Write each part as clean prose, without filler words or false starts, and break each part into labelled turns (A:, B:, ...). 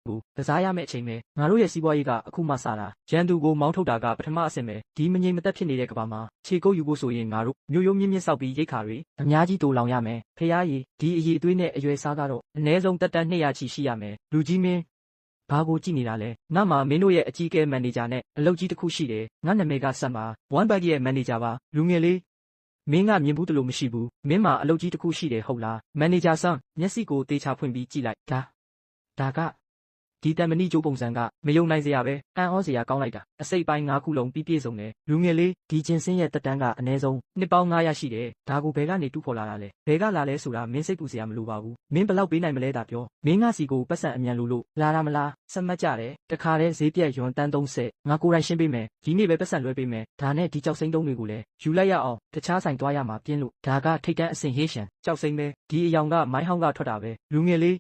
A: ကိုကစားရမယ့်အချိန်ပဲငါတို့ရဲ့စီးပွားရေးကအခုမှစတာရန်သူကိုမောင်းထုတ်တာကပထမအဆင့်ပဲဒီမငြိမ်မသက်ဖြစ်နေတဲ့ကမ္ဘာမှာခြေကုပ်ယူဖို့ဆိုရင်ငါတို့မျိုးရိုးမြင့်မြင့်ဆောက်ပြီးရိတ်ခါတွေအများကြီးတိုးလောင်ရမယ်ဖះရီဒီအရေးအသွေးနဲ့အရွယ်စားကတော့အနည်းဆုံးတက်200ချီရှိရမယ်လူကြီးမင်းဘာကိုကြည့်နေတာလဲငါမှမင်းတို့ရဲ့အကြီးအကဲမန်နေဂျာနဲ့အလုပ်ကြီးတစ်ခုရှိတယ်ငါနာမည်ကဆက်ပါ One Bag ရဲ့မန်နေဂျာပါလူငယ်လေးမင်းကမြင်ဘူးတလို့မရှိဘူးမင်းမှာအလုပ်ကြီးတစ်ခုရှိတယ်ဟုတ်လားမန်နေဂျာဆန်းမျက်စိကိုတေချာဖွင့်ပြီးကြည့်လိုက်ဒါကဒီတန်မဏိကျိုးပုံစံကမယုံနိုင်စရာပဲအံ့ဩစရာကောင်းလိုက်တာအစိပ်ပိုင်း9ခုလုံးပြည့်စုံတယ်လူငယ်လေးဒီဂျင်စင်းရဲ့တက်တန်းကအနည်းဆုံးနှစ်ပေါင်း900ရှိတယ်ဒါကိုဘယ်ကနေတူးဖော်လာတာလဲဘယ်ကလာလဲဆိုတာမင်းစိတ်ပူစရာမလိုပါဘူးမင်းဘယ်လောက်ပေးနိုင်မလဲတာပြောမင်းကစီကိုပတ်စံအမြန်လို့လာတာမလားစက်မှတ်ကြတယ်တခါတည်းဈေးပြက်ယွန်တန်း30ငါကိုယ်တိုင်ရှင်းပေးမယ်ဒီနေ့ပဲပတ်စံလွှဲပေးမယ်ဒါနဲ့ဒီကြောက်စိမ့်တုံးတွေကိုလည်းယူလိုက်ရအောင်တခြားဆိုင်သွားရမှာပြင်းလို့ဒါကထိတ်တန်းအစင်ဟေးရှန်ကြောက်စိမ့်ပဲဒီအယောင်ကမိုင်းဟောင်းကထွက်တာပဲလူငယ်လေး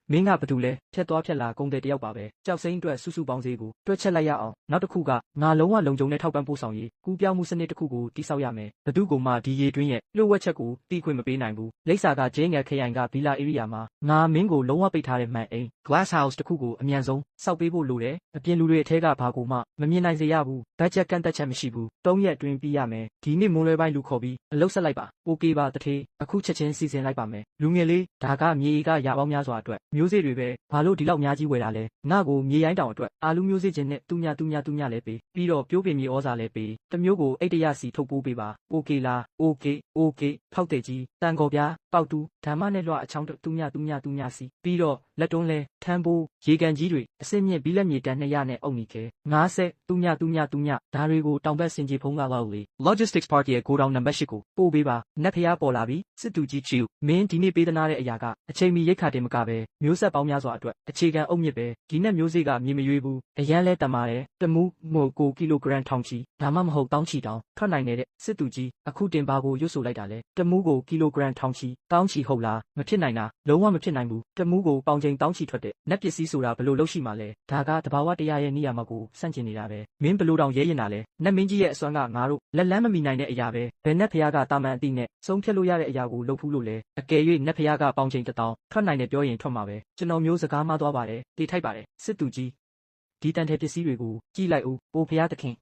A: မင်းကဘာတူလဲဖြတ်သွားဖြတ်လာကုန်တယ်တယောက်ပါပဲကြောက်စိမ့်အတွက်စုပေါင်းဈေးကိုတွက်ချက်လိုက်ရအောင်နောက်တစ်ခုကငါလုံးဝလုံခြုံတဲ့ထောက်ပံ့ပို့ဆောင်ရေးကူးပြောင်းမှုစနစ်တစ်ခုကိုတိစောက်ရမယ်ဘသူကိုမှဒီရေတွင်းရဲ့လှုပ်ဝက်ချက်ကိုတီးခွင့်မပေးနိုင်ဘူးလိပ်စာကဂျင်းငယ်ခရိုင်ကဘီလာဧရိယာမှာငါမင်းကိုလုံးဝပိတ်ထားတဲ့မှန်အိမ် glass house တစ်ခုကိုအမြန်ဆုံးစောက်ပေးဖို့လိုတယ်အပြင်လူတွေအထက်ကဘာကိုမှမမြင်နိုင်စေရဘူးဘတ်ဂျက်ကန့်သက်ချက်မရှိဘူး3ရက်အတွင်းပြီးရမယ်ဒီနေ့မွန်းလွဲပိုင်းလူခေါ်ပြီးအလုပ်ဆက်လိုက်ပါโอเคပါတထေးအခုချက်ချင်းစီစဉ်လိုက်ပါမယ်လူငယ်လေးဒါကမြေကရပေါင်းများစွာအတွက်မျိုးစေ့တွေပဲဘာလို့ဒီလောက်များကြီးဝယ်တာလဲငါ့ကိုမြေရိုင်းတောင်အတွက်အာလူမျိုးစေ့ချင်းနဲ့တူညာလဲပေးပြီးတော့ပြိုးပင်မြေဩဇာလဲပေးတစ်မျိုးကိုအိတ်တရစီထုတ်ပိုးပေးပါโอเคလားโอเคဖောက်တဲ့ကြီးတန်ကော်ပြားပေါက်တူးဓမ္မနဲ့လွှအချောင်းတူညာစီပြီးတော့လက်တွန်းလဲထန်းပိုးရေကန်ကြီးတွေအစစ်မြင့်ဘီလက်မြေတန်း200နဲ့အုပ်နေခဲ90တူညာဒါတွေကိုတောင်ဘက်စင်ကြီးဖုံးကလောက်လေ Logistics Park ရဲ့ကိုတောင်နံပါတ်8ကိုပို့ပေးပါနက်ဖျားပေါ်လာပြီစစ်တူကြီးချူမင်းဒီနေ့ပေးသနာတဲ့အရာကအချိန်မီရိတ်ခါတင်မကပဲမျိုးဆက်ပေါင်းများစွာအတွက်အခြေခံအုပ်မြစ်ပဲဒီနဲ့မျိုးစေ့ကမြေမရွေးဘူးအရန်လဲတမာတယ်တမူးမို့ကိုကီလိုဂရမ်ထောင်ချီဒါမှမဟုတ်တောင်းချီတောင်ထွက်နိုင်နေတဲ့စစ်တူကြီးအခုတင်ပါကိုရွတ်ဆိုလိုက်တာလဲတမူးကိုကီလိုဂရမ်ထောင်ချီတောင်းချီဟုတ်လားမဖြစ်နိုင်တာလုံးဝမဖြစ်နိုင်ဘူးတမူးကိုပေါင်ချိန်တောင်းချီထွက်တဲ့နက်ပစ္စည်းဆိုတာဘယ်လိုလုပ်ရှိမှလဲဒါကတဘာဝတရားရဲ့နေရာမှာကိုစန့်ကျင်နေတာပဲမင်းဘယ်လိုတောင်ရဲရင်တာလဲနက်မင်းကြီးရဲ့အစွမ်းကငါတို့လက်လန်းမမီနိုင်တဲ့အရာပဲဘယ်နက်ဖျားကတာမန်အတိနဲ့ဆုံးဖြတ်လို့ရတဲ့အရာကိုလုပ်ဖူးလို့လဲအကယ်၍နက်ဖျားကပေါင်ချိန်1000ထွက်နိုင်တယ်ပြောရင်ထွက်မှာပဲကျွန်တော်မျိုးစကားမှားသွားပါတယ်တေထိုက်ပါတယ်စစ်တူကြီးဒီတန်ထဲပစ္စည်းတွေကိုကြည့်လိုက်ဦးပိုဖျားသခင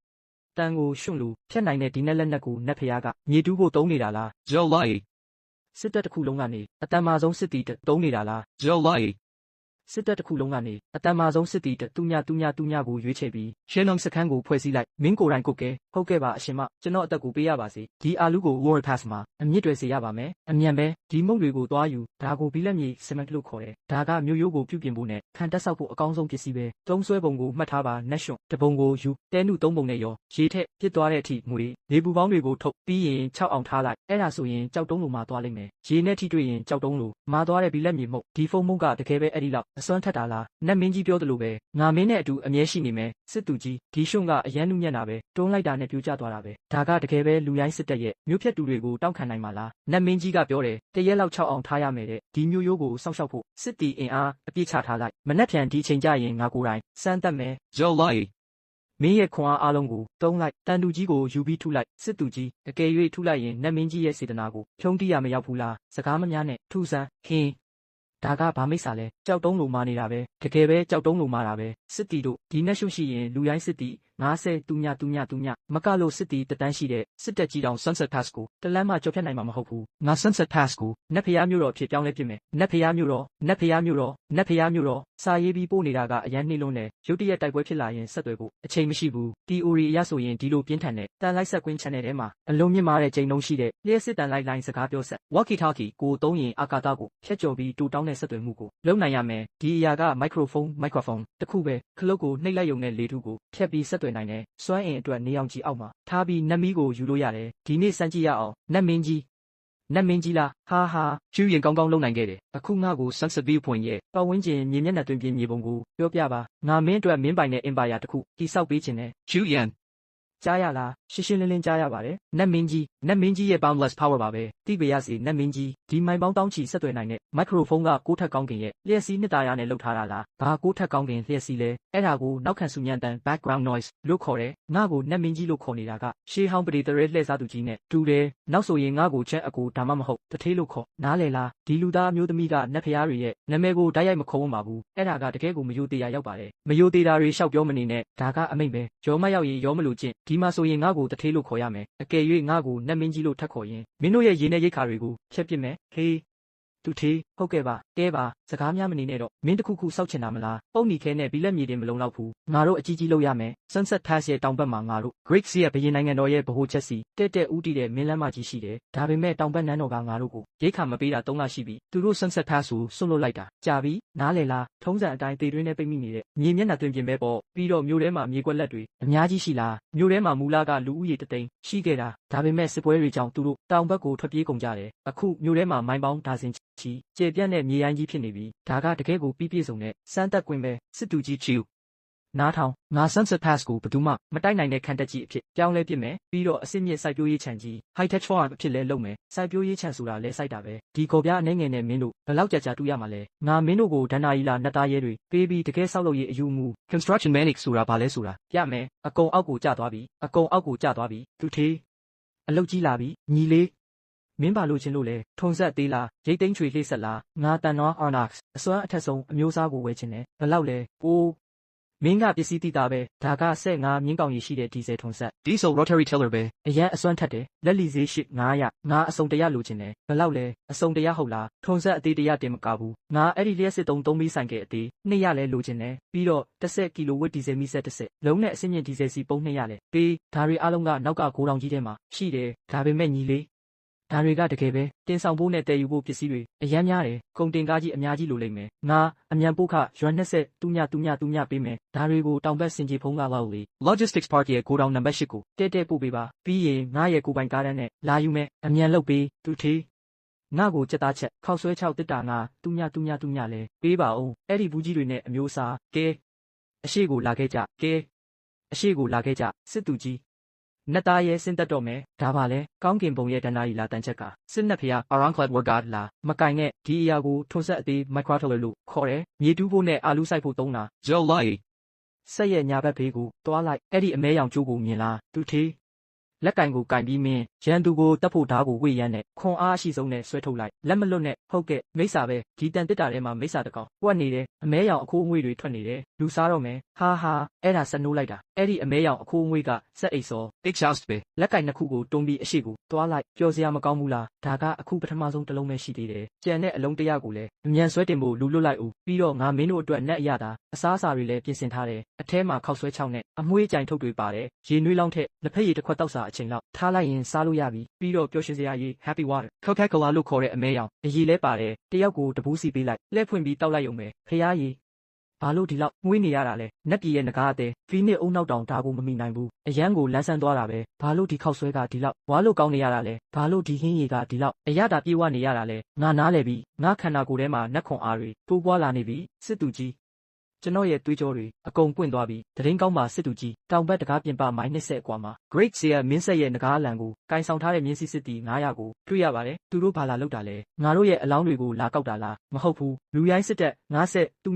A: ်တန်ကိုရွှွန့်လို့ဖြတ်နိုင်တဲ့ဒီနက်လက်နက်ကိုနက်ဖျားကမြေတူးဖို့တုံးနေတာလားဂျော်လိုက်စစ်တပ်တစ်ခုလုံးကနေအတန်မာဆုံးစစ်တီတုံးနေတာလားဂျော်လိုက်စစ်တပ်တစ်ခုလုံးကနေအတန်မာဆုံးစစ်တီတူညာကိုရွေးချယ်ပြီးရှင်းအောင်စခန်းကိုဖွဲ့စည်းလိုက်မင်းကိုယ်တိုင်ကုတ်ကဲဟုတ်ကဲ့ပါအရှင်မကျွန်တော်အသက်ကိုပေးရပါစေဒီအာလူကို World Pass မှာအမြင့်တွေစေရပါမယ်အမြန်ပဲဒီမုတ်တွေကိုသွားယူဒါကိုဘီလက်မြေစမတ်လို့ခေါ်တယ်ဒါကမျိုးရိုးကိုပြုပြင်ဖို့နဲ့ခံတက်ဆောက်ဖို့အကောင်းဆုံးပစ္စည်းပဲတုံးဆွဲပုံကိုမှတ်ထားပါနက်ရွှွန့်တပုံကိုယူတဲနု3ပုံနဲ့ရောရေထက်ပြစ်သွားတဲ့အထိငွေလေပူပေါင်းတွေကိုထုတ်ပြီးရင်6အောင်ထားလိုက်အဲ့ဒါဆိုရင်ကြောက်တုံးလိုမှာသွားလိမ့်မယ်ရေနဲ့ထိတွေ့ရင်ကြောက်တုံးလိုမှာသွားတဲ့ဘီလက်မြေမုတ်ဒီဖုံမုတ်ကတကယ်ပဲအဲ့ဒီလောက်အစွမ်းထက်တာလားနက်မင်းကြီးပြောသလိုပဲငါမင်းနဲ့အတူအမြဲရှိနေမယ်စစ်သူကြီးဒီရွှွန့်ကအရန်နုညံ့တာပဲတွန်းလိုက်တာနဲ့ပြိုကျသွားတာပဲဒါကတကယ်ပဲလူရိုင်းစစ်တပ်ရဲ့မျိုးဖြတ်တူတွေကိုတောက်ခံနိုင်မှာလားနက်မင်းကြီးကပြောတယ်တရက်လောက်6အောင်ထားရမယ်တဲ့ဒီမျိုးရိုးကိုစောင့်ရှောက်ဖို့စစ်တီအင်အားအပြည့်ချထားလိုက်မနှက်ဖြန်ဒီချိန်ကြရင်ငါကိုယ်တိုင်စမ်းသက်မယ်ဂျော်လိုက်မင်းရဲ့ခွန်အားအလုံးကိုတုံးလိုက်တန်တူကြီးကိုယူပြီးထုလိုက်စစ်တူကြီးအကယ်၍ထုလိုက်ရင်နတ်မင်းကြီးရဲ့စေတနာကိုဖြုံးတိရမရောက်ဘူးလားစကားမများနဲ့ထုစမ်းဟင်းဒါကဘာမိတ်စာလဲကြောက်တုံးလိုမာနေတာပဲတကယ်ပဲကြောက်တုံးလိုမာတာပဲစစ်တီတို့ဒီနက်ရှုရှိရင်လူရိုင်းစစ်တီ90တူညာမကလို့စစ်တီတတန်းရှိတဲ့စစ်တက်ကြီးတောင် Sunset Pass ကိုတလန်းမှကြော်ဖြတ်နိုင်မှာမဟုတ်ဘူးငါ Sunset Pass ကိုနက်ဖျားမျိုးတော်ဖြစ်ပြောင်းလဲပြစ်မယ်နက်ဖျားမျိုးတော်စာရေးပြီးပို့နေတာကအရန်နှိမ့်လွန်းတယ်ရုတ်တရက်တိုက်ပွဲဖြစ်လာရင်ဆက်သွယ်ဖို့အချိန်မရှိဘူး theory အရဆိုရင်ဒီလိုပြင်းထန်တဲ့တန်လိုက်ဆက်ကွင်း channel ထဲမှာအလုံးမြင့်မာတဲ့ချိန်လုံးရှိတဲ့လျှက်စစ်တန်လိုက်လိုင်းစကားပြောဆက် walkie talkie ကိုသုံးရင်အာကာသကိုဖြတ်ကျော်ပြီးတူတောင်းတဲ့ဆက်သွယ်မှုကိုလုပ်နိုင်ရမယ်ဒီအရာက microphone တစ်ခုပဲခလုတ်ကိုနှိပ်လိုက်ရုံနဲ့လေထုကိုဖြတ်ပြီးဆက်သွယ်နိုင်တယ်စွမ်းအင်အတွက်နေအောင်ကြည့်အောက်မှာထားပြီးနတ်မီးကိုယူလို့ရတယ်ဒီနေ့စမ်းကြည့်ရအောင်နတ်မင်းကြီးလားဟာကျူးရင်ကောင်းလုံနိုင်ခဲ့တယ်အခုငါ့ကို Sunset View Point ရဲ့ပတ်ဝန်းကျင်မြေမျက်နှာတွင်ပြင်မြေပုံကိုပြောပြပါငါမင်းအတွက်မင်းပိုင်တဲ့ Empire တစ်ခုတိဆောက်ပေးခြင်းနဲ့ကျူးရန် ကြားရလားရှင်းရှင်းလင်းလင်းကြားရပါတယ်နတ်မင်းကြီးရဲ့ boundless power ပါပဲသိပါရစေနတ်မင်းကြီးဒီမိုင်ပေါင်းတောင်းချီဆက်သွယ်နိုင်တဲ့မိုက်ခရိုဖုန်းက6ထပ်ကောင်းကင်ရဲ့လျှက်စီးနှစ်တာရနဲ့လှုပ်ထားတာလားဘာ6ထပ်ကောင်းကင်လျှက်စီးလဲအဲ့ဒါကိုနောက်ခံဆူညံတန် background noise လို့ခေါ်တယ်ငါ့ကိုနတ်မင်းကြီးလို့ခေါ်နေတာကရှေးဟောင်းပရိသရဲလှည့်စားသူကြီးနဲ့တူတယ်နောက်ဆိုရင်ငါ့ကိုချက်အကူဒါမှမဟုတ်တထေးလို့ခေါ်နားလေလားဒီလူသားအမျိုးသမီးကနတ်ဖျားတွေရဲ့နာမည်ကိုတိုက်ရိုက်မခေါ်ဝန်းပါဘူးအဲ့ဒါကတကယ်ကိုမယိုသေးရရောက်ပါတယ်မယိုသေးတာတွေရှောက်ပြောမနေနဲ့ဒါကအမိတ်ပဲရောမရောက်ရင်ရောမလို့ချင်းဒီမှာဆိုရင်ငါ့ကိုတထေးလို့ခေါ်ရမယ်အကယ်၍ငါ့ကိုနတ်မင်းကြီးလို့ထပ်ခေါ်ရင်မင်းတို့ရဲ့ရေနဲ့ရိတ်ခါတွေကိုဖျက်ပစ်မယ်ဟေးသူထေးဟုတ်ကဲ့ပါတဲပါစကားများမနေနဲ့တော့မင်းတခုခုစောက်ချင်တာမလားပုံနီခဲနဲ့ဘီလက်မြေတင်မလုံလောက်ဘူးငါတို့အကြီးကြီးလုပ်ရမယ် Sunset Pass ရဲ့တောင်ဘက်မှာငါတို့ Great Sea ရဲ့ဘရင်နိုင်ငံတော်ရဲ့ဗဟိုချက်စီတဲ့ဦးတည်တဲ့မင်းလမ်းမကြီးရှိတယ်ဒါပေမဲ့တောင်ဘက်နန်းတော်ကငါတို့ကိုရိတ်ခါမပေးတာ3လရှိပြီသူတို့ Sunset Pass ကိုစွန့်လွတ်လိုက်တာကြာပြီနားလေလားထုံးစံအတိုင်းတေတွင်းနဲ့ပိတ်မိနေတဲ့မြေမျက်နှာတွင်ပြင်ပဲပေါ့ပြီးတော့မြို့ထဲမှာမြေကွက်လက်တွေအများကြီးရှိလားမြို့ထဲမှာမူလာကလူဦးရေတသိန်းရှိခဲ့တာဒါပေမဲ့စစ်ပွဲတွေကြောင့်သူတို့တောင်ဘက်ကိုထွက်ပြေးကုန်ကြတယ်အခုမြို့ထဲမှာမိုင်းပေါင်းဒါဇင်ချီကျေပြန့်တဲ့မြေရိုင်းကြီးဖြစ်နေပြီဒါကတကယ်ကိုပြည့်စုံတဲ့စမ်းသက်ကွင်းပဲစစ်တူကြီးချီနားထောင်ငါ Sunset Pass ကိုဘယ်သူမှမတိုက်နိုင်တဲ့ခံတက်ကြီးအဖြစ်ပြောင်းလဲပြစ်မယ်ပြီးတော့အစစ်မြစ်စိုက်ပျိုးရေးခြံကြီး High Tech Farm အဖြစ်လဲလုပ်မယ်စိုက်ပျိုးရေးခြံဆိုတာလဲစိုက်တာပဲဒီခေါ်ပြအနေငယ်နဲ့မင်းတို့ဘယ်လောက်ကြာတူးရမှာလဲငါမင်းတို့ကိုဒဏ္ဍာရီလာနတ်သားရဲတွေပေးပြီးတကယ်ဆောက်လုပ်ရေးအယူမူ Construction Manic ဆိုတာဘာလဲဆိုတာပြမယ်အကုံအောက်ကိုကျသွားပြီသူထေးအလုတ်ကြီးလာပြီညီလေးမင်းပါလို့ချင်းလို့လဲထုံဆက်သေးလားရိတ်သိမ်းချွေလှိဆက်လားငါတန်နွား Arnox အစွမ်းအထက်ဆုံးအမျိုးအစားကိုဝယ်ချင်တယ်ဘယ်လောက်လဲပိုးမင်းကပစ္စည်းတိတာပဲဒါကဆက်ငါမြင်းကောင်ရည်ရှိတဲ့ဒီဇယ်ထုံဆက် Diesel Rotary Tiller ပဲအရန်အစွမ်းထက်တယ်လက်လီဈေး8 900ငါအစုံတရလိုချင်တယ်ဘယ်လောက်လဲအစုံတရဟုတ်လားထုံဆက်အသေးတရတင်မကဘူးငါအဲ့ဒီလျှက်စစ်သုံးပြီးဆိုင်ခဲ့အသေး200လဲလိုချင်တယ်ပြီးတော့10ကီလိုဝတ်ဒီဇယ်မီဆက်10လုံးနဲ့အစင်းမြင့်ဒီဇယ်စီပုံ200လဲပေးဒါတွေအားလုံးကနောက်ကဂိုးတောင်ကြီးထဲမှာရှိတယ်ဒါပေမဲ့ညီလေးဒါတွေကတကယ်ပဲတင်ဆောင်ဖို့နဲ့တည်ယူဖို့ပစ္စည်းတွေအများများတယ်ကုန်တင်ကားကြီးအများကြီးလိုလိမ့်မယ်ငါအမြန်ပို့ခရွမ်20တူညပေးမယ်ဒါတွေကိုတောင်ဘက်စင်ကြီးဖုံးကားလောက်လေ Logistics Park ရဲ့ကိုတောင်နံပါတ်8ကိုတဲ့ပို့ပေးပါပြီးရင်ငါရဲ့ကိုပိုင်ကားတန်းနဲ့လာယူမယ်အမြန်လုပ်ပေးသူထေးငါကိုစက်သားချက်ခောက်ဆွဲ6တစ်တာငါတူညလဲပေးပါအောင်အဲ့ဒီဘူးကြီးတွေနဲ့အမျိုးအစားကဲအရှိကိုလာခဲ့ကြစစ်သူကြီးနတ်သားရဲ့စင်တက်တော့မယ်ဒါပါလဲကောင်းကင်ဘုံရဲ့ဒဏ္ဍာရီလာတန်ချက်ကစစ်နက်ဖျား Aranclad Wargard လာမကင်နဲ့ဒီအရာကိုထွန်းဆက်အသေး Microtiller လို့ခေါ်တယ်မြေတူးဖို့နဲ့အာလူစိုက်ဖို့သုံးတာဂျော်လိုက်ဆက်ရဲ့ညာဘက်ဘေးကိုတွားလိုက်အဲ့ဒီအမဲရောင်ကျိုးကိုမြင်လားသူထေးလက်ကင်ကိုကင်ပြီးမင်းရန်သူကိုတက်ဖို့ဓာတ်ကိုဝေ့ရမ်းနဲ့ခွန်အားအရှိဆုံးနဲ့ဆွဲထုတ်လိုက်လက်မလွတ်နဲ့ဟုတ်ကဲ့မိစ္ဆာပဲဒီတန်တစ်တာထဲမှာမိစ္ဆာတကောင်ပွက်နေတယ်အမဲရောင်အခိုးအငွေ့တွေထွက်နေတယ်လူစားတော့မယ်ဟာအဲ့ဒါဆက်နိုးလိုက်တာအဲ့ဒီအမဲရောင်အခိုးအငွေ့ကစက်အိတ်စော exhaust ပဲလက်ကင်နှစ်ခုကိုတွန်းပြီးအရှိကိုတွားလိုက်ပျော်စရာမကောင်းဘူးလားဒါကအခုပထမဆုံးတစ်လုံးပဲရှိသေးတယ်ကြံတဲ့အလုံးတရကိုလည်းအမြန်ဆွဲတင်ဖို့လူလွတ်လိုက်ဦးပြီးတော့ငါမင်းတို့အတွက်နက်အရတာအစားအစာတွေလည်းပြင်ဆင်ထားတယ်အထဲမှာခောက်ဆွဲ6နဲ့အမွှေးကြိုင်ထုတ်တွေပါတယ်ရေနွေးလောင်းထက်လက်ဖက်ရည်တစ်ခွက်တောက်စာအချိန်လောက်ထားလိုက်ရင်စားလို့ရပြီပြီးတော့ပျော်ရွှင်စရာရေ Happy Water Coca-Cola လို့ခေါ်တဲ့အမဲရောင်အရည်လဲပါတယ်တယောက်ကိုတပူးစီပေးလိုက်လှည့်ဖွင့်ပြီးတောက်လိုက်ရုံပဲဖျားရည်ဘာလို့ဒီလောက်ငွေးနေရတာလဲနက်ပြည်ရဲ့ငကားအသေးဖီနစ်အုံနောက်တောင်ဒါကိုမမိနိုင်ဘူးအရန်ကိုလန်းဆန်းသွားတာပဲဘာလို့ဒီခောက်ဆွဲကဒီလောက်ဝါလို့ကောင်းနေရတာလဲဘာလို့ဒီဟင်းရည်ကဒီလောက်အရတာပြေးဝနေရတာလဲငါနားလဲပြီငါခန္ဓာကိုယ်ထဲမှာနက်ခွန်အားတွေတိုးပွားလာနေပြီစစ်သူကြီးကျွန်တော်ရဲ့သွေးကြောတွေအကုန်ပွင့်သွားပြီတရင်ကောင်းပါစစ်သူကြီးတောင်ဘက်တကားပြင်ပမိုင်း20အကွာမှာ Great Sea မင်းဆက်ရဲ့ငကားအလံကိုကင်ဆောင်ထားတဲ့မြင်းစီစစ်တီ900ကိုတွေ့ရပါတယ်သူတို့ဘာလာလောက်တာလဲငါတို့ရဲ့အလောင်းတွေကိုလာကောက်တာလားမဟုတ်ဘူးလူရိုင်းစစ်တပ်90တူ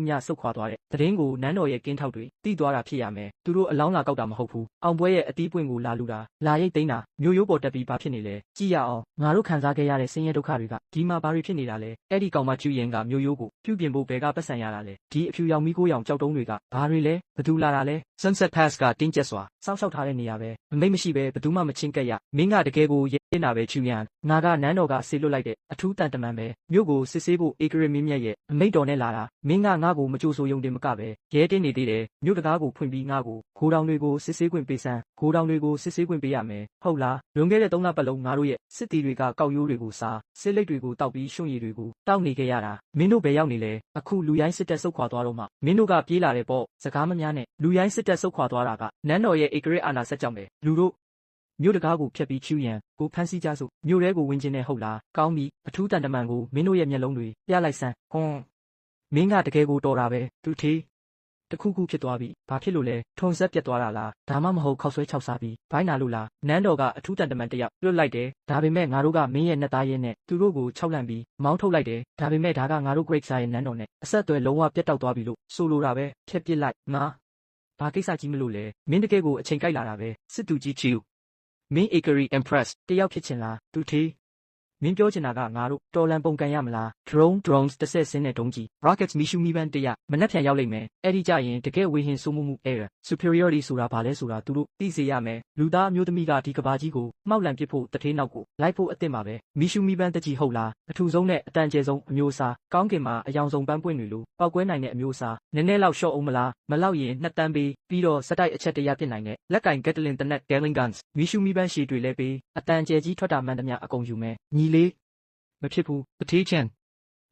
A: ညဆုတ်ခွာသွားတဲ့တရင်ကိုနန်းတော်ရဲ့ကင်းထောက်တွေတီးသွားတာဖြစ်ရမယ်သူတို့အလောင်းလာကောက်တာမဟုတ်ဘူးအောင်ပွဲရဲ့အတီးပွင့်ကိုလာလူတာလာရိတ်သိမ်းတာမျိုးရိုးပေါ်တက်ပြီးဘာဖြစ်နေလဲကြည့်ရအောင်ငါတို့ခံစားခဲ့ရတဲ့ဆင်းရဲဒုက္ခတွေကဒီမှာဘာတွေဖြစ်နေတာလဲအဲ့ဒီကောင်မကျူရင်ကမျိုးရိုးကိုပြုပြင်ဖို့ဘယ်ကပတ်စံရတာလဲဒီအဖြူရောင်မီးကိုရောင်ကြောက်တုံးတွေကဘာတွေလဲဘသူလာတာလဲ Sunset Pass ကတင်းကျပ်စွာစောင့်ရှောက်ထားတဲ့နေရာပဲအမိတ်မရှိပဲဘသူမှမချင်းကက်ရမင်းကတကယ်ကိုရဲနေတာပဲချူရန်ငါကနန်းတော်ကဆေးလွတ်လိုက်တဲ့အထူးတန်တမန်ပဲမြို့ကိုစစ်ဆေးဖို့ဧကရမင်းမြတ်ရဲ့အမိတ်တော်နဲ့လာတာမင်းကငါ့ကိုမကြိုဆိုယုံတင်မကပဲရဲတင်းနေသေးတယ်မြို့တကားကိုဖွင့်ပြီးငါ့ကိုဂိုးတောင်တွေကိုစစ်ဆေးခွင့်ပေးစမ်းဂိုးတောင်တွေကိုစစ်ဆေးခွင့်ပေးရမယ်ဟုတ်လားလွန်ခဲ့တဲ့3လပတ်လုံးငါတို့ရဲ့စစ်တီတွေကကောက်ရိုးတွေကိုစားစစ်လိပ်တွေကိုတောက်ပြီးရွှွန့်ရည်တွေကိုတောက်နေခဲ့ရတာမင်းတို့ဘယ်ရောက်နေလဲအခုလူရိုင်းစစ်တပ်ဆုတ်ခွာသွားတော့မှမင်းတို့ကပြေးလာတယ်ပေါ့စကားမများနဲ့လူရိုင်းစစ်တပ်ဆုတ်ခွာသွားတာကနန်းတော်ရဲ့ဧကရအာဏာဆက်ကြောင့်ပဲလူတို့မြို့တကားကိုဖျက်ပြီးချူရန်ကိုဖမ်းဆီးကြစို့မြို့ထဲကိုဝင်ခြင်းနဲ့ဟုတ်လားကောင်းပြီအထူးတန်တမန်ကိုမင်းတို့ရဲ့မျက်လုံးတွေပြလိုက်စမ်းဟွန်းမင်းကတကယ်ကိုတော်တာပဲသူထေး တခုခုဖြစ်သွားပြီဘာဖြစ်လို့လဲထုံဆက်ပြတ်သွားတာလားဒါမှမဟုတ်ခောက်ဆွဲခြောက်စားပြီးဘိုင်းနာလို့လားနန်းတော်ကအထူးတန်တမန်တယောက်လွတ်လိုက်တယ်ဒါပေမဲ့ငါတို့ကမင်းရဲ့နှစ်သားရဲနဲ့သူတို့ကိုခြောက်လန့်ပြီးမောင်းထုတ်လိုက်တယ်ဒါပေမဲ့ဒါကငါတို့ Great စာရဲ့နန်းတော်နဲ့အဆက်အသွယ်လုံးဝပြတ်တောက်သွားပြီလို့ဆိုလိုတာပဲဖျက်ပစ်လိုက်ငါဘာကိစ္စကြီးမလို့လဲမင်းတကယ်ကိုအချိန်ကြိုက်လာတာပဲစစ်သူကြီးချီမင်း Akari Empress တယောက်ဖြစ်ချင်လားသူထေးမင်းပြောချင်တာကငါတို့တော်လန်ပုံကန်ရမလား drones တစ်ဆက်စင်းနဲ့ဒုံးကြီး rockets မီရှူမီပန်းတရမနှက်ဖြန်ရောက်လိမ့်မယ်အဲ့ဒီကြရင်တကယ်ဝေဟင်စိုးမှု error superiority ဆိုတာဘာလဲဆိုတာသူတို့သိစေရမယ်လူသားအမျိုးသမီးကဒီကဘာကြီးကိုမှောက်လန့်ပစ်ဖို့တထေးနောက်ကိုလိုက်ဖို့အသင့်ပါပဲမီရှူမီပန်းတကြီးဟုတ်လားအထူဆုံးနဲ့အတန်ကျဲဆုံးအမျိုးအစားကောင်းကင်မှာအယောင်ဆုံးပန်းပွင့်တွေလိုပောက်ကွဲနိုင်တဲ့အမျိုးအစားနည်းနည်းလောက်ရှော့အောင်မလားမလောက်ရင်2 တန်းပေးပြီးတော့စတိုက်အချက်တရပြစ်နိုင်တဲ့လက်ကင် Gatling တနက် Gatling guns မီရှူမီပန်းရှည်တွေလဲပေးအတန်ကျဲကြီးထွက်တာမှန်သမျှအကုန်ယူမယ်ညီလေးမဖြစ်ဘူးတထေးချန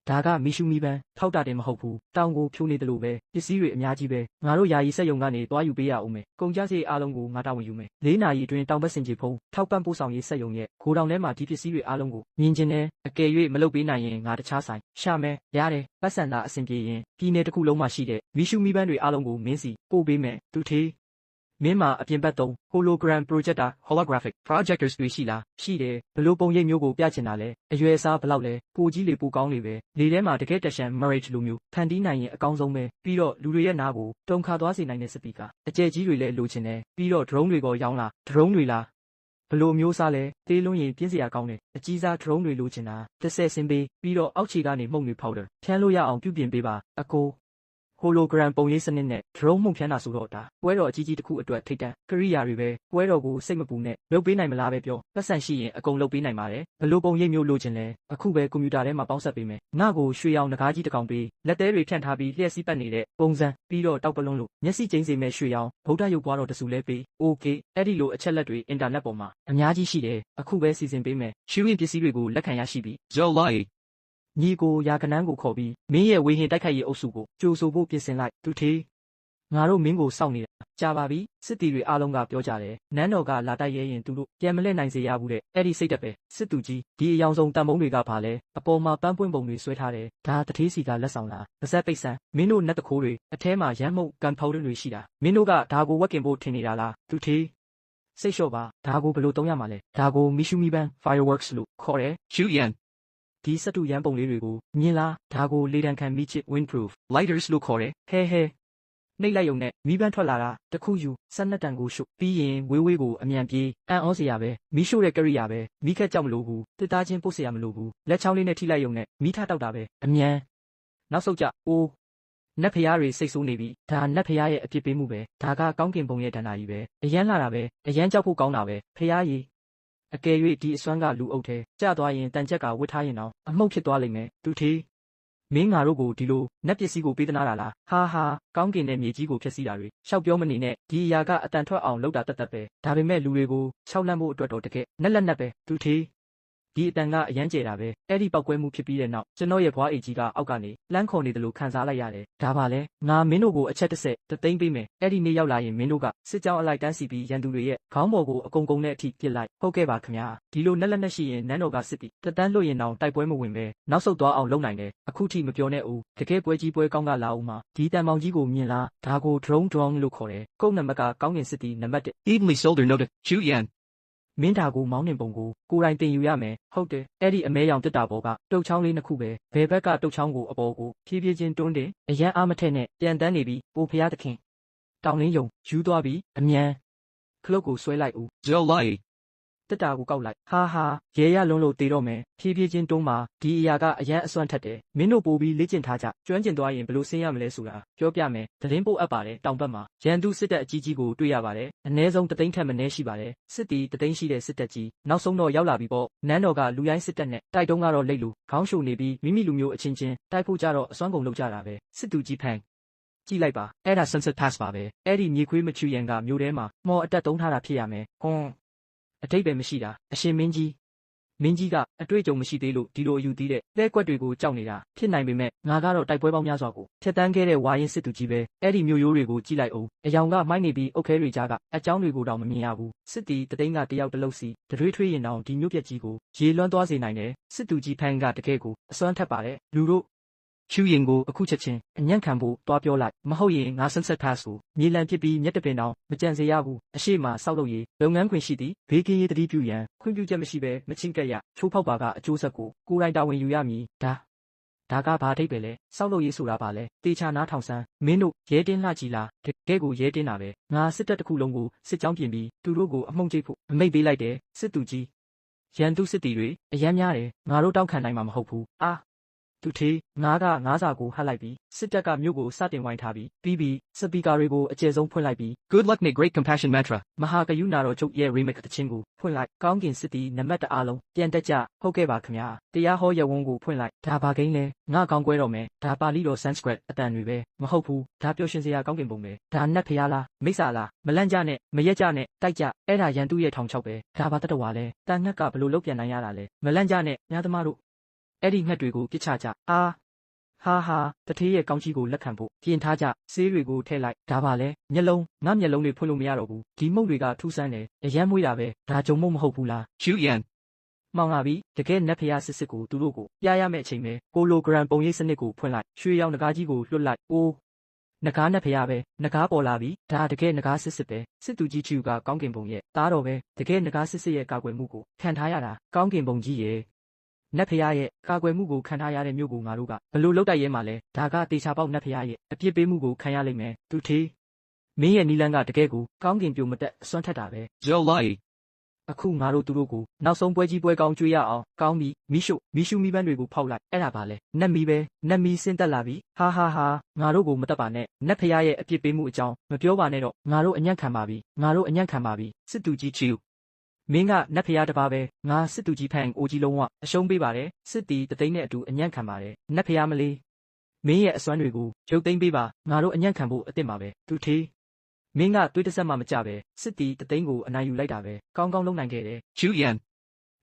A: ်ဒါကမီရှူမီပန်းထောက်တာတင်မဟုတ်ဘူးတောင်ကိုဖြိုးနေတယ်လို့ပဲပစ္စည်းတွေအများကြီးပဲငါတို့ယာယီစက်ယုံကနေတွားယူပေးရအောင်မယ်ကုန်ကြစည်အားလုံးကိုငါတာဝန်ယူမယ်၄နာရီအတွင်းတောင်ဘက်စင်ကြီးဖုံးထောက်ပံ့ပို့ဆောင်ရေးစက်ယုံရဲ့ဂိုဒေါင်ထဲမှာဒီပစ္စည်းတွေအားလုံးကိုမြင်ကျင်တယ်အကယ်၍မလုပ်ပေးနိုင်ရင်ငါတခြားဆိုင်ရှာမယ်ရတယ်ပတ်စံသာအဆင်ပြေရင်ပြည်နယ်တစ်ခုလုံးမှာရှိတဲ့မီရှူမီပန်းတွေအားလုံးကိုမင်းစီပို့ပေးမယ်သူထေးမင်းမှာအပြင်ဘက်3 hologram projector holographic projectors တွေရှိလားရှိတယ်ဘလို့ပုံရိပ်မျိုးကိုပြချင်တာလဲအရွယ်အစားဘလောက်လဲပိုကြီးလေပိုကောင်းလေပဲလေထဲမှာတကယ်တက်ရှန် marriage လိုမျိုးဖန်တီးနိုင်ရင်အကောင်းဆုံးပဲပြီးတော့လူတွေရဲ့နားကိုတုံခါသွားစေနိုင်တဲ့စပီကာအကျယ်ကြီးတွေလည်းလိုချင်တယ်ပြီးတော့ drone တွေရောင်းလား drone တွေလားဘလို့မျိုးစားလဲသေးလုံးရင်ပြင်းစရာကောင်းတယ်အကြီးစား drone တွေလိုချင်တာတစ်ဆက်စင်းပေးပြီးတော့အောက်ခြေကနေမှုန့်တွေ powder ဖြန်းလို့ရအောင်ပြုပြင်ပေးပါအကိုhologram ပုံရိပ်စနစ်နဲ့ drone မှုန့်ဖြန်းတာဆိုတော့ဒါပွဲတော်အကြီးကြီးတစ်ခုအတွက်ထိတ်တန့်ကရိယာတွေပဲပွဲတော်ကိုစိတ်မပူနဲ့လုပ်ပေးနိုင်မလားပဲပြောပတ်စံရှိရင်အကုန်လုပ်ပေးနိုင်ပါတယ်ဘလို့ပုံရိပ်မျိုးလိုချင်လဲအခုပဲကွန်ပျူတာထဲမှာပေါင်းဆက်ပေးမယ်ငါ့ကိုရွှေရောင်ငကားကြီးတစ်ကောင်ပေးလက်သေးတွေဖြန့်ထားပြီးလျှက်စီးပတ်နေတဲ့ပုံစံပြီးတော့တောက်ပလုံးလို့မျက်စိကျိန်းစေမဲ့ရွှေရောင်ဗုဒ္ဓရုပ်ပွားတော်တဆူလဲပေး okay အဲ့ဒီလိုအချက်လက်တွေအင်တာနက်ပေါ်မှာအများကြီးရှိတယ်အခုပဲစီစဉ်ပေးမယ်ရှူရင်ပစ္စည်းတွေကိုလက်ခံရရှိပြီး
B: July
A: ညီကိုရာကနန်းကိုခေါ်ပြီးမင်းရဲ့ဝေဟင်တိုက်ခိုက်ရေးအုပ်စုကိုကြိုဆိုဖို့ပြင်ဆင်လိုက်သူထေးငါတို့မင်းကိုစောင့်နေတာကြာပါပြီစစ်တီတွေအားလုံးကပြောကြတယ်နန်းတော်ကလာတိုက်ရဲရင်သူတို့ပြန်မလဲနိုင်စေရဘူးတဲ့အဲ့ဒီစိတ်တက်ပဲစစ်သူကြီးဒီအယောင်ဆုံးတန်ပုံးတွေကဘာလဲအပေါ်မှာပန်းပွင့်ပုံတွေဆွဲထားတယ်ဒါတထေးစီကလက်ဆောင်လားပါဇက်ပိတ်ဆန်မင်းတို့နတ်တခိုးတွေအထဲမှာရမ်းမုတ်ကန်ဖောက်တွေရှိတာမင်းတို့ကဒါကိုဝက်ကင်ဖို့ထင်နေတာလားသူထေးစိတ်လျှော့ပါဒါကိုဘယ်လိုသုံးရမှာလဲဒါကိုမီရှူမီပန်း fireworks လို့ခေါ်တယ်
B: Chuyan
A: ဒီစက်တူရန်ပုံလေးတွေကိုမြင်လားဒါကိုလေတံခံမိချစ် windproof
B: Lighters လို့ခေါ်တယ်ဟ
A: ဲနှိပ်လိုက်ုံနဲ့မီးပန်းထွက်လာတာတခုယူ12တန်ကိုရှုပ်ပြီးရင်ဝေးကိုအမြန်ပြေးအံ့ဩစရာပဲမီးရှို့တဲ့ကရိယာပဲမီးခက်ကြောက်မလို့ဘူးတစ်သားချင်းပုတ်စရာမလိုဘူးလက်ချောင်းလေးနဲ့ထိလိုက်ုံနဲ့မီးထတောက်တာပဲအမြန်နောက်ဆုတ်ကြအိုးနတ်ဖျားတွေစိတ်ဆိုးနေပြီဒါနတ်ဖျားရဲ့အပြစ်ပေးမှုပဲဒါကကောင်းကင်ဘုံရဲ့ဒဏ္ဍာကြီးပဲအရန်လာတာပဲအရန်ကြောက်ဖို့ကောင်းတာပဲဖျားကြီးအကယ်၍ဒီအစွမ်းကလူအုပ်ထဲကျသွားရင်တန်ချက်ကဝစ်ထားရင်တော့အမှုတ်ဖြစ်သွားလိမ့်မယ်သူထေးမင်းငါတို့ကိုဒီလိုနက်ပစ္စည်းကိုပေးသနာတာလားဟာကောင်းကင်နဲ့မြေကြီးကိုဖျက်ဆီးတာတွေရှောက်ပြောမနေနဲ့ဒီအရာကအတန်ထွက်အောင်လုပ်တာတတ်ပဲဒါပေမဲ့လူတွေကိုခြောက်လန့်ဖို့အတွက်တော့တကယ်နက်လက်နက်ပဲသူထေးဒီအတန်ကအရန်ကျဲတာပဲအဲ့ဒီပောက်ကွဲမှုဖြစ်ပြီးတဲ့နောက်ကျွန်တော်ရဲ့ဘွားအိတ်ကြီးကအောက်ကနေလှမ်းခေါ်နေတယ်လို့ခံစားလိုက်ရတယ်ဒါပါလဲငါမင်းတို့ကိုအချက်တစ်ဆက်တသိန်းပေးမယ်အဲ့ဒီနေ့ရောက်လာရင်မင်းတို့ကစစ်ကြောင်းအလိုက်တန်းစီပြီးရန်သူတွေရဲ့ခေါင်းပေါ်ကိုအကုန်နဲ့အထိပြစ်လိုက်ဟုတ်ကဲ့ပါခင်ဗျာဒီလိုနက်လက်နက်ရှိရင်နန်းတော်ကစစ်ပြီးတတန်းလွတ်ရင်တောင်တိုက်ပွဲမဝင်ပဲနောက်ဆုတ်သွားအောင်လုပ်နိုင်တယ်အခုထိမပြောနဲ့ဦးတကယ်ပွဲကြီးပွဲကောင်းကလာအောင်မှာဒီတန်မောင်ကြီးကိုမြင်လားဒါကို drone လို့ခေါ်တယ်ကုန်းနံပါတ်ကကောင်းကင်စစ်တီနံပါတ်1
B: Evenly Solder Noted Chuyan
A: မင်းဒါကိုမောင်းနှင်ပုံကိုကိုယ်တိုင်တင်ယူရမယ်ဟုတ်တယ်အဲ့ဒီအမဲရောင်တစ်တာပေါ်ကတုတ်ချောင်းလေးနှစ်ခုပဲဘယ်ဘက်ကတုတ်ချောင်းကိုအပေါ်ကိုဖြည်းဖြည်းချင်းတွန်းတင်အရန်အားမထက်နဲ့ပြန်တန်းနေပြီးပိုဖျားသခင်တောင်လင်းယုံယူသွားပြီးအမြန်ခလုတ်ကိုဆွဲလိုက်ဦး
B: July
A: တစ်တာကိုကောက်လိုက်ဟာရဲရလွန်းလို့တေတော့မယ်ဖြည်းဖြည်းချင်းတွန်းမှာဒီအရာကအရန်အစွမ်းထက်တယ်မင်းတို့ပို့ပြီးလေ့ကျင့်ထားကြကျွမ်းကျင်သွားရင်ဘလို့ဆင်းရမလဲဆိုတာပြောပြမယ်သတင်းပို့အပ်ပါတယ်တောင်ဘက်မှာရန်သူစစ်တပ်အကြီးကြီးကိုတွေ့ရပါတယ်အနည်းဆုံးတသိန်းထက်မနည်းရှိပါတယ်စစ်တီတသိန်းရှိတဲ့စစ်တပ်ကြီးနောက်ဆုံးတော့ရောက်လာပြီပေါ့နန်းတော်ကလူရိုင်းစစ်တပ်နဲ့တိုက်တုံးကတော့လိတ်လူခေါင်းရှုံနေပြီးမိမိလူမျိုးအချင်းချင်းတိုက်ဖို့ကြတော့အစွမ်းကုန်လုပ်ကြတာပဲစစ်သူကြီးဖန်ကြည့်လိုက်ပါအဲ့ဒါ sunset pass ပါပဲအဲ့ဒီမြေခွေးမချူရန်ကမျိုးထဲမှာမော်အတက်သုံးထားတာဖြစ်ရမယ်ဟွန်းအတိတ်ပဲမရှိတာအရှင်မင်းကြီးကအတွေ့အကြုံမရှိသေးလို့ဒီလိုအယူသီးတဲ့လဲကွက်တွေကိုကြောက်နေတာဖြစ်နိုင်ပေမဲ့ငါကတော့တိုက်ပွဲပေါင်းများစွာကိုဖျက်တမ်းခဲ့တဲ့ဝါရင်စစ်သူကြီးပဲအဲ့ဒီမျိုးရိုးတွေကိုကြည့်လိုက်အောင်အယောင်ကမိုက်နေပြီးအုတ်ခဲတွေကြားကအကြောင်းတွေကိုတောင်မမြင်ရဘူးစစ်တီတသိန်းကတယောက်တလုံးစီတရွေးထွေးရင်တောင်ဒီမျိုးပြက်ကြီးကိုရေလွှမ်းသွားစေနိုင်တယ်စစ်သူကြီးဖန်ကတကယ်ကိုအစွမ်းထက်ပါတယ်လူတို့
B: Chu Yin go,
A: အခုချက်ချင်းအညံ့ခံဖို့တွားပြောလိုက်မဟုတ်ရင်ငါဆန်းဆက်ထားဆိုမြေလံဖြစ်ပြီးမျက်တပင်တောင်မကြံစေရဘူးအရှိမဆောက်လုပ်ရေးလုပ်ငန်းခွင်ရှိသည်ဘေးကင်းရေးတတိပြုရန်ခွင့်ပြုချက်မရှိဘဲမချင်းကက်ရချိုးဖောက်ပါကအကျိုးဆက်ကိုကိုယ်တိုင်တာဝန်ယူရမည်ဒါကဘာအထိပ်ပဲလဲဆောက်လုပ်ရေးဆိုတာပါလဲတေချာနားထောင်ဆန်းမင်းတို့ရဲတင်းလှကြီးလားတကယ်ကိုရဲတင်းတာပဲငါစစ်တပ်တစ်ခုလုံးကိုစစ်ကြောင်းပြင်ပြီးသူတို့ကိုအမှုန့်ကျိတ်ဖို့အမိတ်ပေးလိုက်တယ်စစ်သူကြီးရန်သူစစ်တီတွေအယမ်းများတယ်ငါတို့တောက်ခံနိုင်မှာမဟုတ်ဘူးသူထေးငါကငါးစာကိုဟတ်လိုက်ပြီးစစ်တပ်ကမြို့ကိုစတင်ဝိုင်းထားပြီးပြီးစပီကာတွေကိုအကျယ်ဆုံးဖွင့်လိုက်ပြီး
B: good luck ne great compassion mantra.
A: မဟာကယုနာတော်ချုပ်ရဲ့ remake တခြင်းကိုဖွင့်လိုက်ကောင်းကင်စစ်တီနံပါတ်1အားလုံးပြန်တက်ကြဟုတ်ကဲ့ပါခင်ဗျာတရားဟောရဝန်းကိုဖွင့်လိုက်ဒါဘာကိန်းလဲငါကောင်းကွဲတော့မယ်ဒါပါဠိတော် Sanskrit အတန်တွေပဲမဟုတ်ဘူးဒါပျော်ရွှင်စရာကောင်းကင်ပုံပဲဒါနတ်ဖျားလားမိစ္ဆာလားမလန့်ကြနဲ့မရက်ကြနဲ့တိုက်ကြအဲ့ဒါရန်သူရဲ့ထောင်ချောက်ပဲဒါပါတတဝါလဲတန်ငှက်ကဘလို့လုတ်ပြန်နိုင်ရတာလဲမလန့်ကြနဲ့ညာသမားတို့အဲ့ဒီငှက်တွေကိုပြစ်ချကြဟာတထေးရဲ့ကောင်းကြီးကိုလက်ခံဖို့ပြင်ထားကြဆေးတွေကိုထည့်လိုက်ဒါပါလဲမျက်လုံးငါမျက်လုံးတွေဖွင့်လို့မရတော့ဘူးဒီမုတ်တွေကထူးဆန်းတယ်အယမ်းမွေးတာပဲဒါကြုံမုတ်မဟုတ်ဘူးလား
B: Chu Yan.
A: မှောင်လာပြီတကယ်နတ်ဖျားစစ်ကိုသူတို့ကိုပြရမယ့်အချိန်ပဲကိုလိုဂရမ်ပုံရိပ်စနစ်ကိုဖွင့်လိုက်ရွှေရောင်ငကားကြီးကိုလွှတ်လိုက်အိုးငကားနတ်ဖျားပဲငကားပေါ်လာပြီဒါတကယ်ငကားစစ်ပဲစစ်သူကြီးချူကကောင်းကင်ပုံရဲ့သားတော်ပဲတကယ်ငကားစစ်ရဲ့ကာကွယ်မှုကိုခံထားရတာကောင်းကင်ပုံကြီးရဲ့နတ်ဖျားရဲ့ကာကွယ်မှုကိုခံထားရတဲ့မြို့ကိုငါတို့ကဘလို့လောက်တိုက်ရဲမှာလဲဒါကတေချာပေါက်နတ်ဖျားရဲ့အပြစ်ပေးမှုကိုခံရလိမ့်မယ်သူထေးမင်းရဲ့နီလန်းကတကယ်ကိုကောင်းကင်ပြိုမတက်အစွမ်းထက်တာပဲ
B: Zhou Lai.
A: အခုငါတို့သူတို့ကိုနောက်ဆုံးပွဲကြီးပွဲကောင်းကျွေးရအောင်ကောင်းပြီမီးရှူမီးပန်းတွေကိုဖောက်လိုက်အဲ့ဒါပါလေနတ်မီးပဲနတ်မီးဆင်းသက်လာပြီဟာငါတို့ကိုမတက်ပါနဲ့နတ်ဖျားရဲ့အပြစ်ပေးမှုအကြောင်းမပြောပါနဲ့တော့ငါတို့အညံ့ခံပါပြီစစ်သူကြီး
B: Chu.
A: မင်းကနတ်ဖျားတပါပဲငါစစ်သူကြီးဖန်အိုကြီးလုံးဝအရှုံးပေးပါတယ်စစ်တီတသိန်းနဲ့အတူအညံ့ခံပါတယ်နတ်ဖျားမလေးမင်းရဲ့အစွမ်းတွေကိုရုပ်သိမ်းပေးပါငါတို့အညံ့ခံဖို့အစ်စ်ပါပဲသူထေးမင်းကတွေးတဆက်မှမကြပဲစစ်တီတသိန်းကိုအနိုင်ယူလိုက်တာပဲကောင်းကောင်းလုပ်နိုင်ခဲ့တယ်
B: Chu Yan.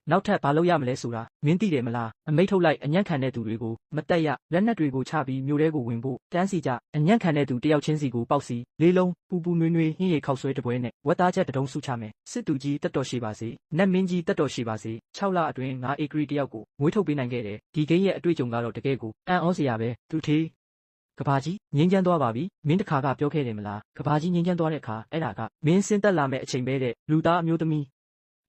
A: နောက်ထပ်ဘာလုပ်ရမလဲဆိုတာမင်းသိတယ်မလားအမိတ်ထုတ်လိုက်အညံ့ခံတဲ့သူတွေကိုမတက်ရလက်နက်တွေကိုချပြီးမြို့ထဲကိုဝင်ဖို့တန်းစီကြအညံ့ခံတဲ့သူတယောက်ချင်းစီကိုပေါက်စီလေးလုံးပူနွေးဟင်းရီခောက်ဆွဲတပွဲနဲ့ဝက်သားချက်တတုံးစုချမယ်စစ်သူကြီးတက်တော်ရှိပါစေနတ်မင်းကြီးတက်တော်ရှိပါစေ6လအတွင်းငါအေဂရီတယောက်ကိုမွေးထုတ်ပေးနိုင်ခဲ့တယ်ဒီကိန်းရဲ့အတွေ့အကြုံကတော့တကယ်ကိုအံ့ဩစရာပဲသူထေးကဘာကြီးငင်းချမ်းသွားပါပြီမင်းတခါကပြောခဲ့တယ်မလားကဘာကြီးငင်းချမ်းသွားတဲ့အခါအဲ့ဒါကမင်းစင်းတက်လာမဲ့အချိန်ပဲတဲ့လူသားအမျိုးသမီး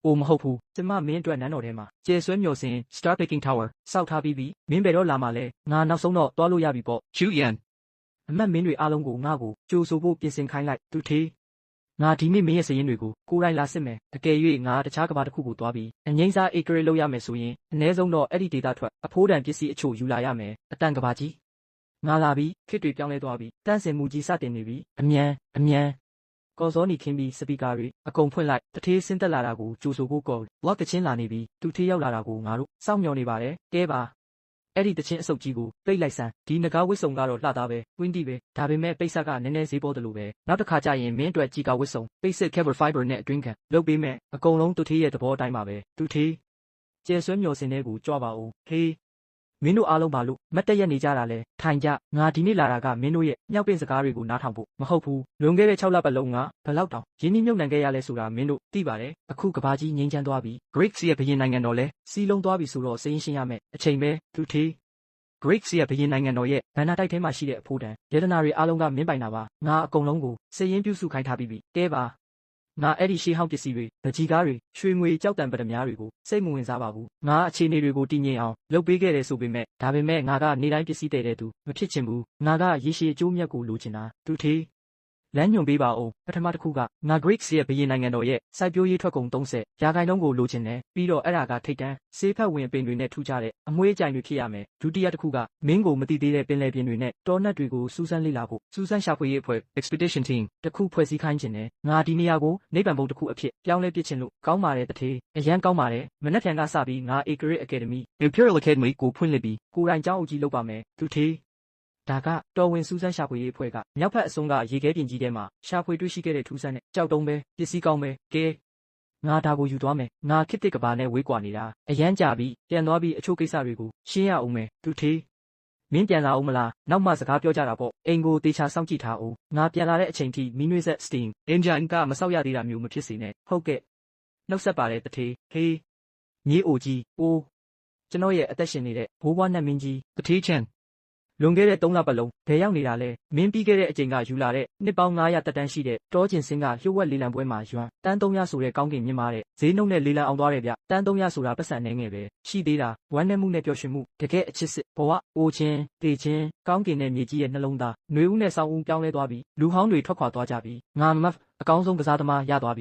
A: အိုမဟုတ်ဘူးကျမမင်းအတွက်နန်းတော်ထဲမှာကျဲဆွဲမျော်စင် Star Picking Tower စောက်ထားပြီးပြီမင်းဘယ်တော့လာမှလဲငါနောက်ဆုံးတော့တွားလို့ရပြီပေါ့
B: Chu Yan.
A: အမတ်မင်းတွေအားလုံးကိုငါ့ကိုကြိုဆိုဖို့ပြင်ဆင်ခိုင်းလိုက်သူထေးငါဒီနေ့မင်းရဲ့စရင်တွေကိုကိုယ်တိုင်လာစစ်မယ်အကယ်၍ငါတခြားကဘာတစ်ခုကိုတွားပြီးအငိမ့်စားအေကရေလောက်ရမယ်ဆိုရင်အ ਨੇ ဆုံးတော့အဲ့ဒီဒေတာထွက်အဖိုးတန်ပစ္စည်းအချို့ယူလာရမယ်အတန်ကဘာကြီးငါလာပြီးခစ်တွေပြောင်းလဲသွားပြီးတန့်စင်မှုကြီးစတင်နေပြီအမြန်ကော်စောနီခင်းပြီးစပီကာတွေအကုန်ဖွင့်လိုက်တထေးဆင်းသက်လာတာကိုကြိုဆိုဖို့ကော်လော့ကချင်းလာနေပြီးသူထေးရောက်လာတာကိုငါတို့စောင့်မျှော်နေပါတယ်ကဲပါအဲ့ဒီတချင်းအစုပ်ကြီးကိုပိတ်လိုက်စမ်းဒီငကားဝစ်စုံကတော့လှသားပဲတွင်းတီပဲဒါပေမဲ့ပိတ်ဆက်ကနည်းနည်းဈေးပေါ်တယ်လို့ပဲနောက်တစ်ခါကျရင်မင်းအတွက်ကြီးကဝစ်စုံပိတ်စစ် cable fiber နဲ့အတွင်းခံလုပ်ပေးမယ်အကုန်လုံးသူထေးရဲ့သဘောအတိုင်းပါပဲသူထေးကျဲဆွဲမျော်စင်တဲ့ကိုကြွပါဦးဟေးမင်းတို့အားလုံးပါလို့မတ်တက်ရက်နေကြတာလဲထိုင်ကြငါဒီနေ့လာတာကမင်းတို့ရဲ့မြောက်ပင်စကားတွေကိုနားထောင်ဖို့မဟုတ်ဘူးလွန်ခဲ့တဲ့6လပတ်လုံးကဘယ်လောက်တောင်ရင်းနှီးမြုပ်နှံခဲ့ရလဲဆိုတာမင်းတို့သိပါတယ်အခုကဘာကြီးငိမ့်ချမ်းသွားပြီ
B: Greek စီရဲ့ဘရင်နိုင်ငံတော်လဲ
A: စီလုံးသွားပြီဆိုတော့စိရင်ရှင်းရမယ်အချိန်ပဲသူထေး
B: Greek စီရဲ့ဘရင်နိုင်ငံတော်ရဲ့
A: ဘန္နာတိုက်ထဲမှာရှိတဲ့အဖိုးတန်ရတနာတွေအားလုံးကမင်းပိုင်တာပါငါအကုန်လုံးကိုစည်ရင်းပြုစုခိုင်းထားပြီးပြီကဲပါငါအဲ့ဒီရှေးဟောင်းပစ္စည်းတွေဗကြီးကားတွေရွှေငွေကြောက်တံပဒများတွေကိုစိတ်မဝင်စားပါဘူးငါအခြေအနေတွေကိုတည်ငြိမ်အောင်လုပ်ပေးခဲ့တယ်ဆိုပေမဲ့ဒါပေမဲ့ငါကနေတိုင်းပစ္စည်းတည်တဲ့သူမဖြစ်ချင်ဘူးငါကရေရှည်အကျိုးမြတ်ကိုလိုချင်တာသူထေးလမ်းညွန်ပေးပါဦးပထမတစ်ခုကငါ Greek ရဲ့ဘရင်နိုင်ငံတော်ရဲ့စိုက်ပျိုးရေးထွက်ကုန်30ရာခိုင်နှုန်းကိုလိုချင်တယ်ပြီးတော့အဲ့ဒါကထိတ်တန်းဆေးဖက်ဝင်ပင်တွေနဲ့ထူးခြားတဲ့အမွှေးအကြိုင်တွေဖြစ်ရမယ်ဒုတိယတစ်ခုကမင်းကိုမတိသေးတဲ့ပင်လယ်ပြင်တွေနဲ့တောနက်တွေကိုစူးစမ်းလေ့လာဖို့စူးစမ်းရှာဖွေရေးအဖွဲ့
B: expedition team
A: တစ်ခုဖွဲ့စည်းခိုင်းခြင်းနဲ့ငါဒီနေရာကိုနိဗ္ဗာန်ဘုံတစ်ခုအဖြစ်ပြောင်းလဲပစ်ခြင်းလို့ကောင်းပါတယ်တထေးအရန်ကောင်းပါတယ်မနှက်ဖြန်ကစပြီးငါ Acre Academy
B: Imperial Academy ကိုဖွင့်လှစ်ပြီး
A: ကိုယ်တိုင်ကျောင်းအုပ်ကြီးလုပ်ပါမယ်သူထေးဒါကတော်ဝင်စူးစမ်းရှာဖွေရေးအဖွဲ့ကမြောက်ဖက်အစုံကရေခဲပြင်ကြီးထဲမှာရှာဖွေတွေ့ရှိခဲ့တဲ့ထူးဆန်းတဲ့ကြောက်တုံးပဲပစ္စည်းကောင်းပဲကဲငါဒါကိုယူသွားမယ်ငါခစ်တစ်ကဘာနဲ့ဝေးကွာနေတာအရန်ကြပြီးပြန်သွားပြီးအချို့ကိစ္စတွေကိုရှင်းရအောင်မယ်သူထေးမင်းပြန်လာအောင်မလားနောက်မှစကားပြောကြတာပေါ့အိမ်ကိုတေချာစောင့်ကြည့်ထားအောင်ငါပြန်လာတဲ့အချိန်ထိမီးနွေးဆက် steam
B: engine ကမ
A: ဆောက်ရသေးတာမျိုးမဖြစ်စေနဲ့ဟုတ်ကဲ့နှုတ်ဆက်ပါလေတထေးဟေးမြေးအိုကြီးအိုးကျွန်တော်ရဲ့အသက်ရှင်နေတဲ့ဘိုးဘွားနတ်မင်းကြီးတ
B: ထေးချန်
A: လွန်ခဲ့တဲ့3လပတ်လုံးဘယ်ရောက်နေတာလဲမင်းပြီးခဲ့တဲ့အချိန်ကယူလာတဲ့နှစ်ပေါင်း900တက်တန်းရှိတဲ့တောကျင်စင်းကလျှို့ဝှက်လေးလံပွဲမှာယွမ်တန်း300ဆိုတဲ့ကောင်းကင်မြင့်မာတဲ့ဈေးနှုန်းနဲ့လေးလံအောင်သွားတယ်ဗျတန်း300ဆိုတာပတ်စံနေငယ်ပဲရှိသေးတာဝမ်းနဲ့မှုနဲ့ပျော်ရွှင်မှုတကယ်အချစ်စစ်ဘဝအိုချင်းတေချင်းကောင်းကင်နဲ့မြေကြီးရဲ့နှလုံးသားຫນွေဦးနဲ့ဆောင်းဦးပြောင်းလဲသွားပြီလူဟောင်းတွေထွက်ခွာသွားကြပြီငါမတ်အကောင်းဆုံးကစားသမားရသွားပြီ